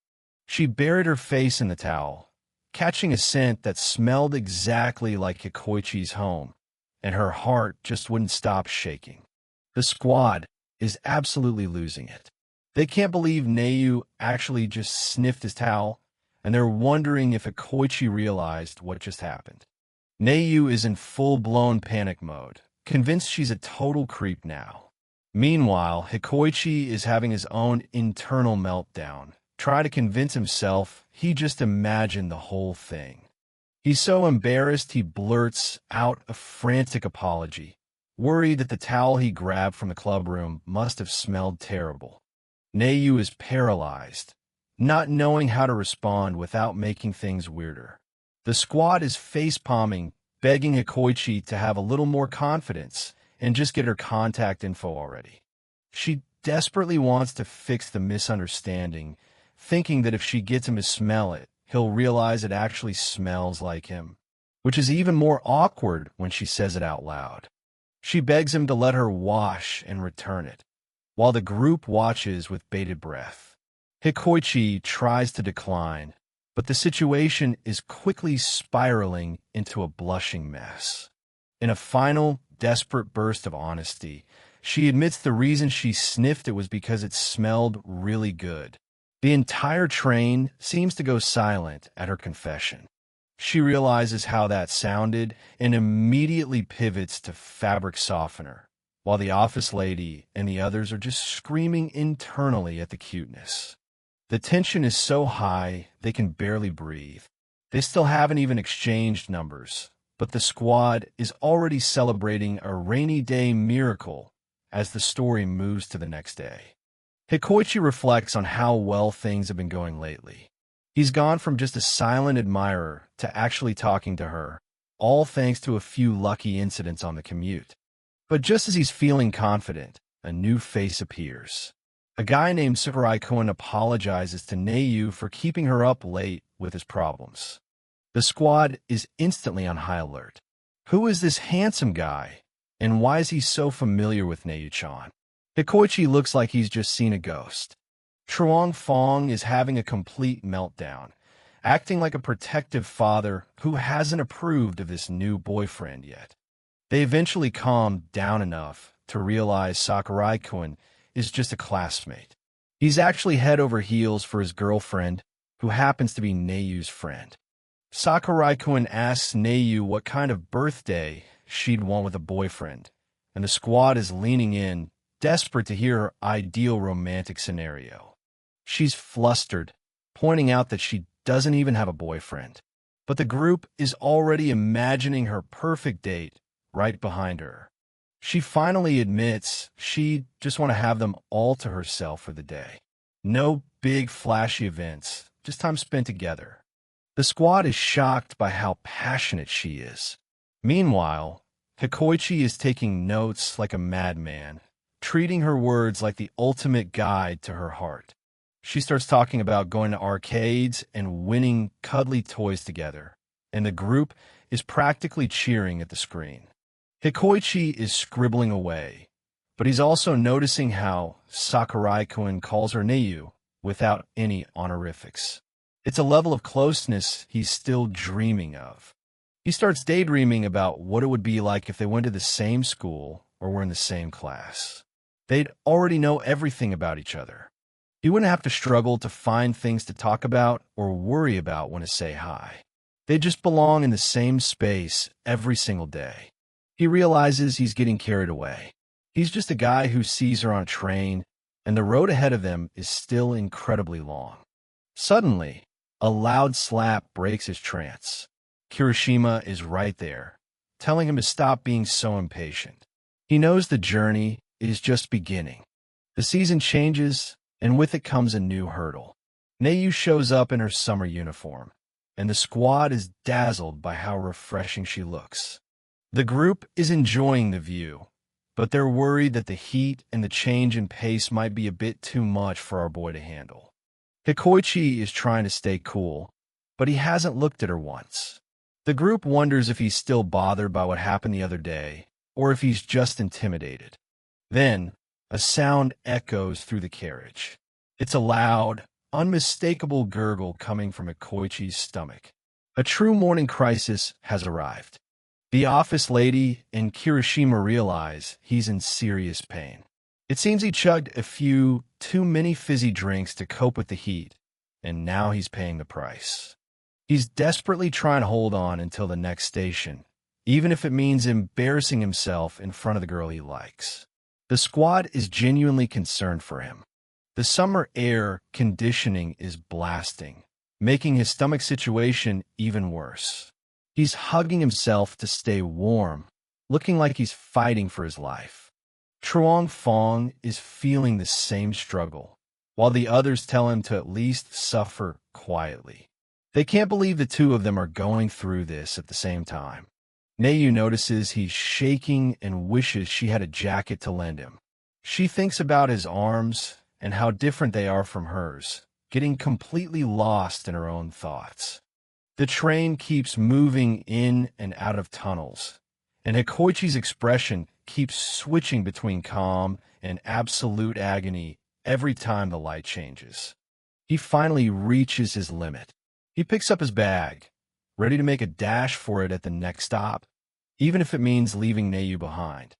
She buried her face in the towel, catching a scent that smelled exactly like Hikoichi's home, and her heart just wouldn't stop shaking. The squad is absolutely losing it. They can't believe Neu actually just sniffed his towel, and they're wondering if Hikoichi realized what just happened. Neu is in full-blown panic mode, convinced she's a total creep now. Meanwhile, Hikoichi is having his own internal meltdown, trying to convince himself he just imagined the whole thing. He's so embarrassed he blurts out a frantic apology, worried that the towel he grabbed from the clubroom must have smelled terrible. Neu is paralyzed, not knowing how to respond without making things weirder. The squad is face-palming, begging Hikoichi to have a little more confidence and just get her contact info already. She desperately wants to fix the misunderstanding, thinking that if she gets him to smell it, he'll realize it actually smells like him, which is even more awkward when she says it out loud. She begs him to let her wash and return it, while the group watches with bated breath. Hikoichi tries to decline, but the situation is quickly spiraling into a blushing mess. In a final, desperate burst of honesty, she admits the reason she sniffed it was because it smelled really good. The entire train seems to go silent at her confession. She realizes how that sounded and immediately pivots to fabric softener, while the office lady and the others are just screaming internally at the cuteness. The tension is so high they can barely breathe. They still haven't even exchanged numbers, but the squad is already celebrating a rainy day miracle as the story moves to the next day. Hikoichi reflects on how well things have been going lately. He's gone from just a silent admirer to actually talking to her, all thanks to a few lucky incidents on the commute. But just as he's feeling confident, a new face appears. A guy named Sakurai-kun apologizes to Neu for keeping her up late with his problems. The squad is instantly on high alert. Who is this handsome guy, and why is he so familiar with Neu-chan? Hikoichi looks like he's just seen a ghost. Truong Fong is having a complete meltdown, acting like a protective father who hasn't approved of this new boyfriend yet. They eventually calm down enough to realize Sakurai-kun is just a classmate. He's actually head over heels for his girlfriend, who happens to be Neu's friend. Sakurai-kun asks Neu what kind of birthday she'd want with a boyfriend, and the squad is leaning in, desperate to hear her ideal romantic scenario. She's flustered, pointing out that she doesn't even have a boyfriend, but the group is already imagining her perfect date right behind her. She finally admits she'd just want to have them all to herself for the day. No big flashy events, just time spent together. The squad is shocked by how passionate she is. Meanwhile, Hikoichi is taking notes like a madman, treating her words like the ultimate guide to her heart. She starts talking about going to arcades and winning cuddly toys together, and the group is practically cheering at the screen. Hikoichi is scribbling away, but he's also noticing how Sakurai-kun calls her Neu without any honorifics. It's a level of closeness he's still dreaming of. He starts daydreaming about what it would be like if they went to the same school or were in the same class. They'd already know everything about each other. He wouldn't have to struggle to find things to talk about or worry about when to say hi. They just belong in the same space every single day. He realizes he's getting carried away. He's just a guy who sees her on a train, and the road ahead of them is still incredibly long. Suddenly, a loud slap breaks his trance. Kirishima is right there, telling him to stop being so impatient. He knows the journey is just beginning. The season changes, and with it comes a new hurdle. Neu shows up in her summer uniform, and the squad is dazzled by how refreshing she looks. The group is enjoying the view, but they're worried that the heat and the change in pace might be a bit too much for our boy to handle. Hikoichi is trying to stay cool, but he hasn't looked at her once. The group wonders if he's still bothered by what happened the other day, or if he's just intimidated. Then, a sound echoes through the carriage. It's a loud, unmistakable gurgle coming from Hikoichi's stomach. A true morning crisis has arrived. The office lady and Kirishima realize he's in serious pain. It seems he chugged a few too many fizzy drinks to cope with the heat, and now he's paying the price. He's desperately trying to hold on until the next station, even if it means embarrassing himself in front of the girl he likes. The squad is genuinely concerned for him. The summer air conditioning is blasting, making his stomach situation even worse. He's hugging himself to stay warm, looking like he's fighting for his life. Truong Fong is feeling the same struggle, while the others tell him to at least suffer quietly. They can't believe the two of them are going through this at the same time. Nayu notices he's shaking and wishes she had a jacket to lend him. She thinks about his arms and how different they are from hers, getting completely lost in her own thoughts. The train keeps moving in and out of tunnels, and Hikoichi's expression keeps switching between calm and absolute agony every time the light changes. He finally reaches his limit. He picks up his bag, ready to make a dash for it at the next stop, even if it means leaving Nayu behind.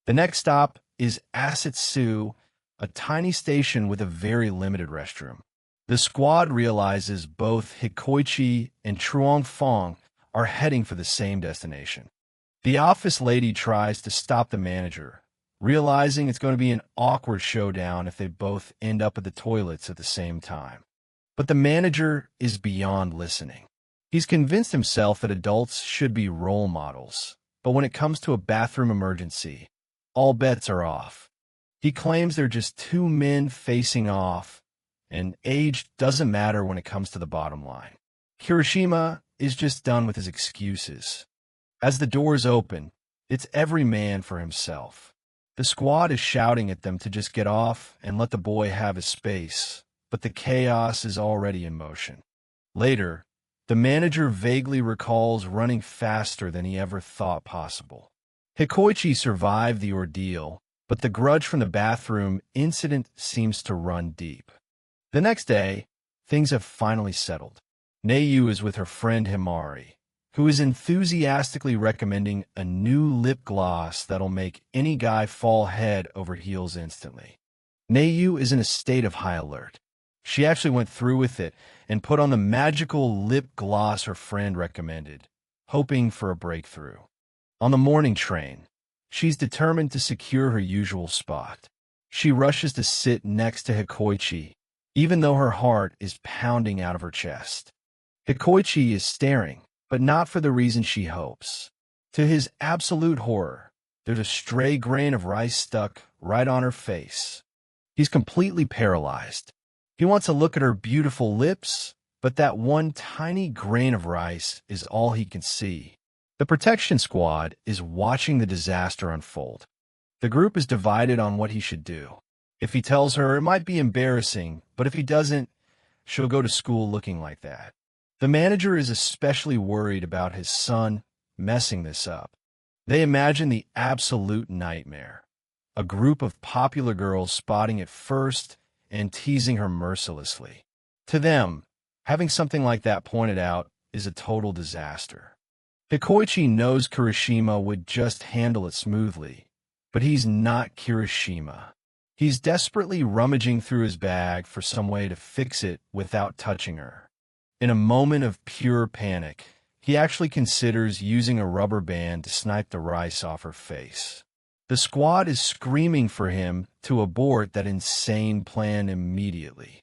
The next stop is Asatsu, a tiny station with a very limited restroom. The squad realizes both Hikoichi and Truong Fong are heading for the same destination. The office lady tries to stop the manager, realizing it's going to be an awkward showdown if they both end up at the toilets at the same time. But the manager is beyond listening. He's convinced himself that adults should be role models, but when it comes to a bathroom emergency, all bets are off. He claims they're just two men facing off, and age doesn't matter when it comes to the bottom line. Kirishima is just done with his excuses. As the doors open, it's every man for himself. The squad is shouting at them to just get off and let the boy have his space, but the chaos is already in motion. Later, the manager vaguely recalls running faster than he ever thought possible. Hikoichi survived the ordeal, but the grudge from the bathroom incident seems to run deep. The next day, things have finally settled. Nayu is with her friend Himari, who is enthusiastically recommending a new lip gloss that'll make any guy fall head over heels instantly. Nayu is in a state of high alert. She actually went through with it and put on the magical lip gloss her friend recommended, hoping for a breakthrough. On the morning train, she's determined to secure her usual spot. She rushes to sit next to Hikoichi, even though her heart is pounding out of her chest. Hikoichi is staring, but not for the reason she hopes. To his absolute horror, there's a stray grain of rice stuck right on her face. He's completely paralyzed. He wants to look at her beautiful lips, but that one tiny grain of rice is all he can see. The protection squad is watching the disaster unfold. The group is divided on what he should do. If he tells her, it might be embarrassing, but if he doesn't, she'll go to school looking like that. The manager is especially worried about his son messing this up. They imagine the absolute nightmare. A group of popular girls spotting it first and teasing her mercilessly. To them, having something like that pointed out is a total disaster. Hikoichi knows Kirishima would just handle it smoothly, but he's not Kirishima. He's desperately rummaging through his bag for some way to fix it without touching her. In a moment of pure panic, he actually considers using a rubber band to snipe the rice off her face. The squad is screaming for him to abort that insane plan immediately.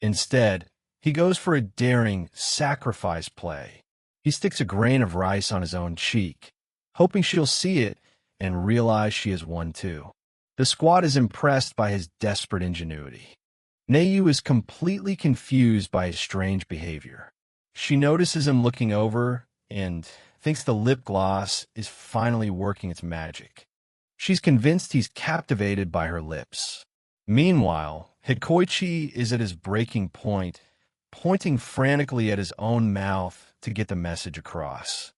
Instead, he goes for a daring sacrifice play. He sticks a grain of rice on his own cheek, hoping she'll see it and realize she has won too. The squad is impressed by his desperate ingenuity. Nayu is completely confused by his strange behavior. She notices him looking over and thinks the lip gloss is finally working its magic. She's convinced he's captivated by her lips. Meanwhile, Hikoichi is at his breaking point, pointing frantically at his own mouth to get the message across.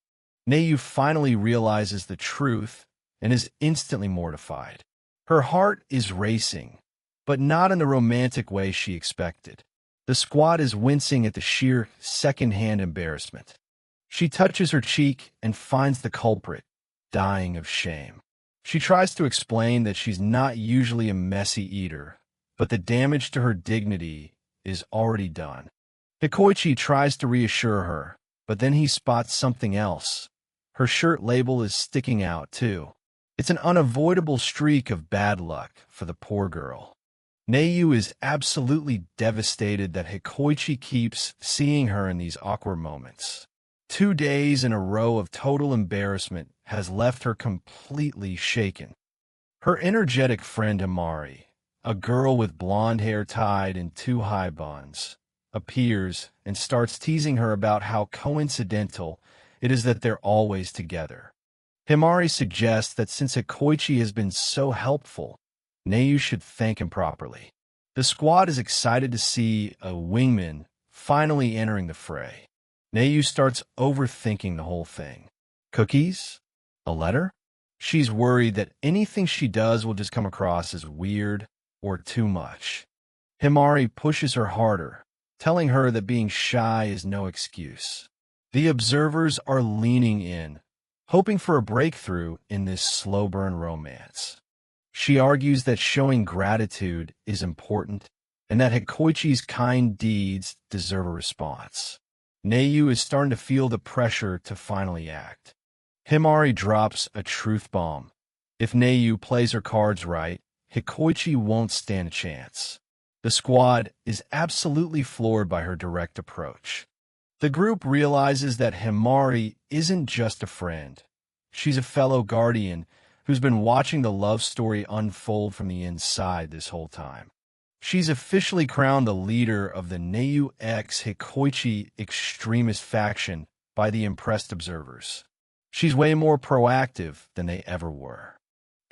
Nayu finally realizes the truth and is instantly mortified. Her heart is racing, but not in the romantic way she expected. The squad is wincing at the sheer second-hand embarrassment. She touches her cheek and finds the culprit, dying of shame. She tries to explain that she's not usually a messy eater, but the damage to her dignity is already done. Hikoichi tries to reassure her, but then he spots something else. Her shirt label is sticking out, too. It's an unavoidable streak of bad luck for the poor girl. Neiyu is absolutely devastated that Hikoichi keeps seeing her in these awkward moments. 2 days in a row of total embarrassment has left her completely shaken. Her energetic friend Himari, a girl with blonde hair tied in 2 high buns, appears and starts teasing her about how coincidental it is that they're always together. Himari suggests that since Hikoichi has been so helpful, Neiyu should thank him properly. The squad is excited to see a wingman finally entering the fray. Neiyu starts overthinking the whole thing. Cookies? A letter? She's worried that anything she does will just come across as weird or too much. Himari pushes her harder, telling her that being shy is no excuse. The observers are leaning in, hoping for a breakthrough in this slow-burn romance. She argues that showing gratitude is important and that Hikoichi's kind deeds deserve a response. Neiyu is starting to feel the pressure to finally act. Himari drops a truth bomb. If Neiyu plays her cards right, Hikoichi won't stand a chance. The squad is absolutely floored by her direct approach. The group realizes that Himari isn't just a friend. She's a fellow guardian who's been watching the love story unfold from the inside this whole time. She's officially crowned the leader of the Neiyu X Hikoichi extremist faction by the impressed observers. She's way more proactive than they ever were.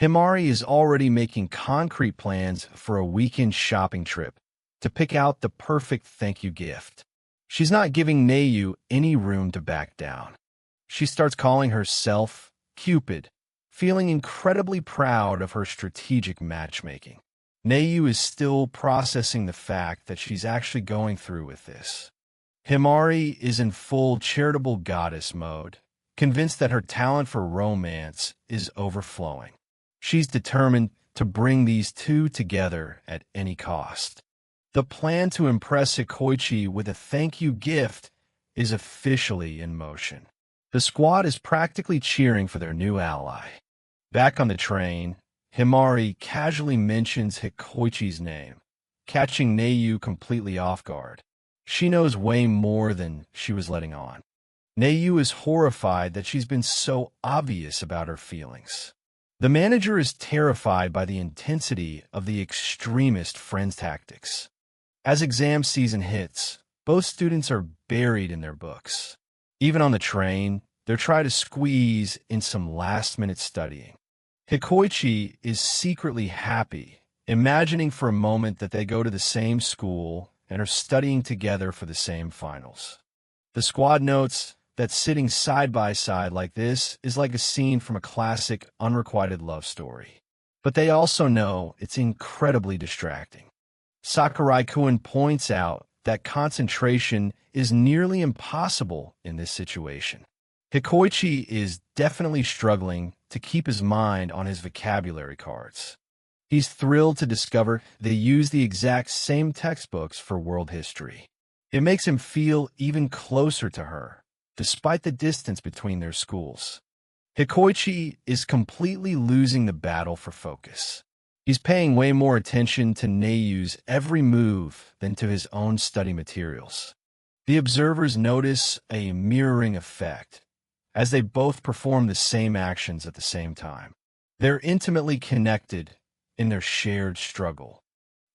Himari is already making concrete plans for a weekend shopping trip to pick out the perfect thank you gift. She's not giving Neiyu any room to back down. She starts calling herself Cupid, feeling incredibly proud of her strategic matchmaking. Neiyu is still processing the fact that she's actually going through with this. Himari is in full charitable goddess mode, convinced that her talent for romance is overflowing. She's determined to bring these two together at any cost. The plan to impress Hikoichi with a thank you gift is officially in motion. The squad is practically cheering for their new ally. Back on the train, Himari casually mentions Hikoichi's name, catching Neiyu completely off guard. She knows way more than she was letting on. Neiyu is horrified that she's been so obvious about her feelings. The manager is terrified by the intensity of the extremist friends tactics. As exam season hits, both students are buried in their books. Even on the train, they're trying to squeeze in some last-minute studying. Hikoichi is secretly happy, imagining for a moment that they go to the same school and are studying together for the same finals. The squad notes that sitting side by side like this is like a scene from a classic unrequited love story. But they also know it's incredibly distracting. Sakurai-kun points out that concentration is nearly impossible in this situation. Hikoichi is definitely struggling to keep his mind on his vocabulary cards. He's thrilled to discover they use the exact same textbooks for world history. It makes him feel even closer to her, despite the distance between their schools. Hikoichi is completely losing the battle for focus. He's paying way more attention to Neiyu's every move than to his own study materials. The observers notice a mirroring effect, as they both perform the same actions at the same time. They're intimately connected in their shared struggle.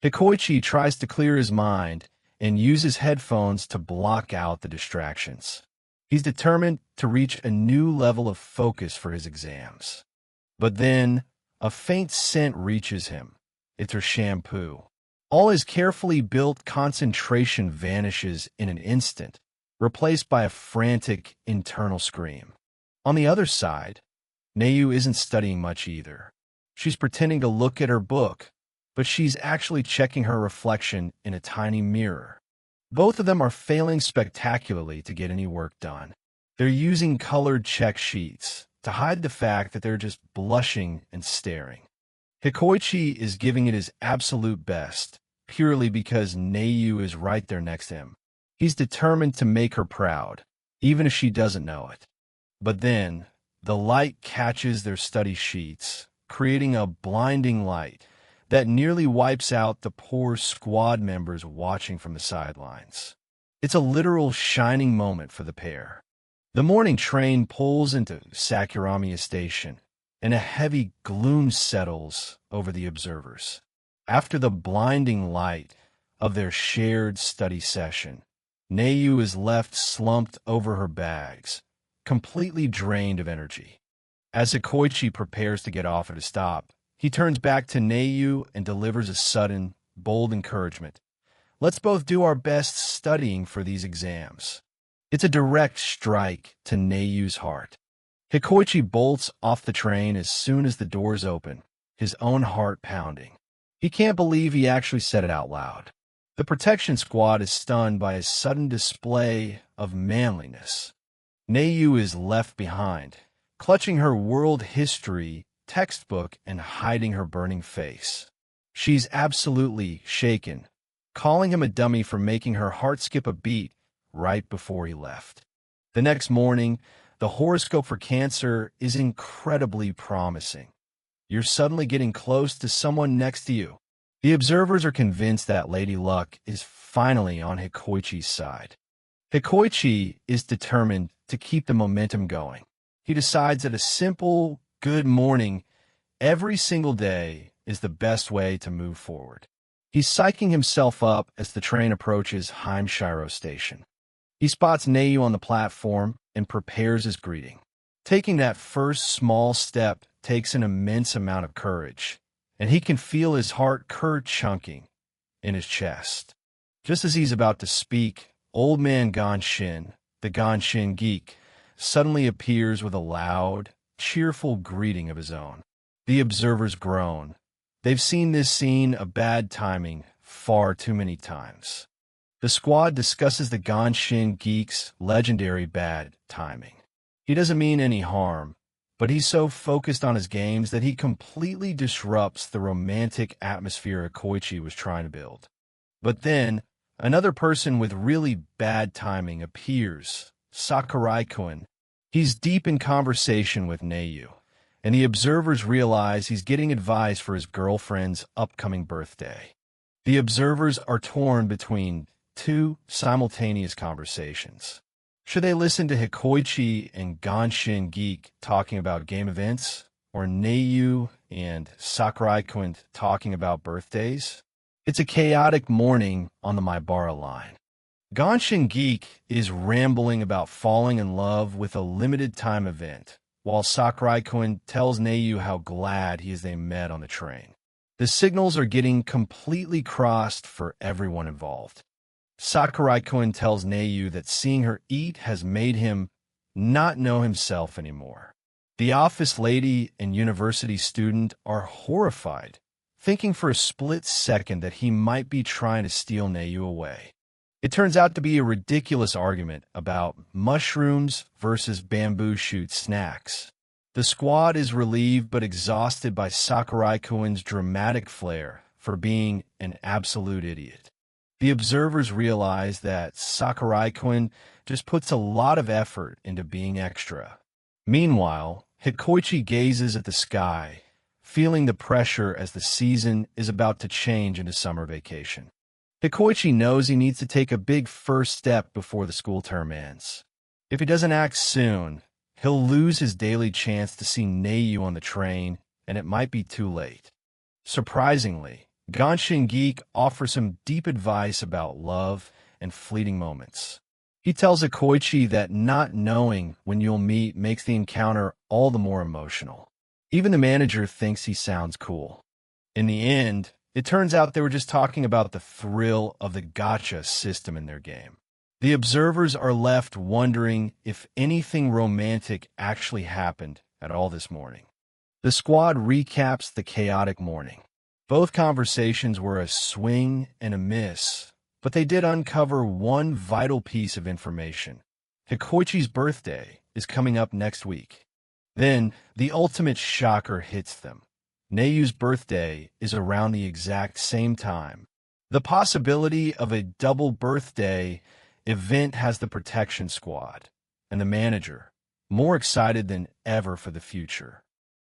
Hikoichi tries to clear his mind and uses headphones to block out the distractions. He's determined to reach a new level of focus for his exams. But then, a faint scent reaches him. It's her shampoo. All his carefully built concentration vanishes in an instant, replaced by a frantic internal scream. On the other side, Neiyu isn't studying much either. She's pretending to look at her book, but she's actually checking her reflection in a tiny mirror. Both of them are failing spectacularly to get any work done. They're using colored check sheets to hide the fact that they're just blushing and staring. Hikoichi is giving it his absolute best, purely because Neiyu is right there next to him. He's determined to make her proud, even if she doesn't know it. But then, the light catches their study sheets, creating a blinding light that nearly wipes out the poor squad members watching from the sidelines. It's a literal shining moment for the pair. The morning train pulls into Sakuramiya Station, and a heavy gloom settles over the observers. After the blinding light of their shared study session, Neiyu is left slumped over her bags, completely drained of energy. As Hikoichi prepares to get off at a stop, he turns back to Neiyu and delivers a sudden, bold encouragement. Let's both do our best studying for these exams. It's a direct strike to Neiyu's heart. Hikoichi bolts off the train as soon as the doors open, his own heart pounding. He can't believe he actually said it out loud. The protection squad is stunned by a sudden display of manliness. Neiyu is left behind, clutching her world history textbook and hiding her burning face. She's absolutely shaken, calling him a dummy for making her heart skip a beat right before he left. The next morning, the horoscope for Cancer is incredibly promising. You're suddenly getting close to someone next to you. The observers are convinced that Lady Luck is finally on Hikoichi's side. Hikoichi is determined to keep the momentum going. He decides that a simple good morning every single day is the best way to move forward. He's psyching himself up as the train approaches Heimshiro Station. He spots Neiyu on the platform and prepares his greeting. Taking that first small step takes an immense amount of courage, and he can feel his heart chunking in his chest. Just as he's about to speak, Old Man Ganshin, the Ganshin geek, suddenly appears with a loud, cheerful greeting of his own. The observers groan. They've seen this scene of bad timing far too many times. The squad discusses the Ganshin geek's legendary bad timing. He doesn't mean any harm, but he's so focused on his games that he completely disrupts the romantic atmosphere Koichi was trying to build. But then, another person with really bad timing appears, Sakurai-kun. He's deep in conversation with Neiyu, and the observers realize he's getting advice for his girlfriend's upcoming birthday. The observers are torn between two simultaneous conversations. Should they listen to Hikoichi and Ganshin Geek talking about game events, or Neiyu and Sakurai-kun talking about birthdays? It's a chaotic morning on the Maibara line. Ganshin Geek is rambling about falling in love with a limited-time event, while Sakurai-kun tells Neiyu how glad he is they met on the train. The signals are getting completely crossed for everyone involved. Sakurai-kun tells Neiyu that seeing her eat has made him not know himself anymore. The office lady and university student are horrified, thinking for a split second that he might be trying to steal Neiyu away. It turns out to be a ridiculous argument about mushrooms versus bamboo shoot snacks. The squad is relieved but exhausted by Sakurai-kun's dramatic flair for being an absolute idiot. The observers realize that Sakurai-kun just puts a lot of effort into being extra. Meanwhile, Hikoichi gazes at the sky, feeling the pressure as the season is about to change into summer vacation. Hikoichi knows he needs to take a big first step before the school term ends. If he doesn't act soon, he'll lose his daily chance to see Neiyu on the train, and it might be too late. Surprisingly, Ganshin Geek offers him deep advice about love and fleeting moments. He tells Hikoichi that not knowing when you'll meet makes the encounter all the more emotional. Even the manager thinks he sounds cool. In the end, it turns out they were just talking about the thrill of the gacha system in their game. The observers are left wondering if anything romantic actually happened at all this morning. The squad recaps the chaotic morning. Both conversations were a swing and a miss, but they did uncover one vital piece of information. Hikoichi's birthday is coming up next week. Then, the ultimate shocker hits them. Neiyu's birthday is around the exact same time. The possibility of a double birthday event has the protection squad and the manager more excited than ever for the future.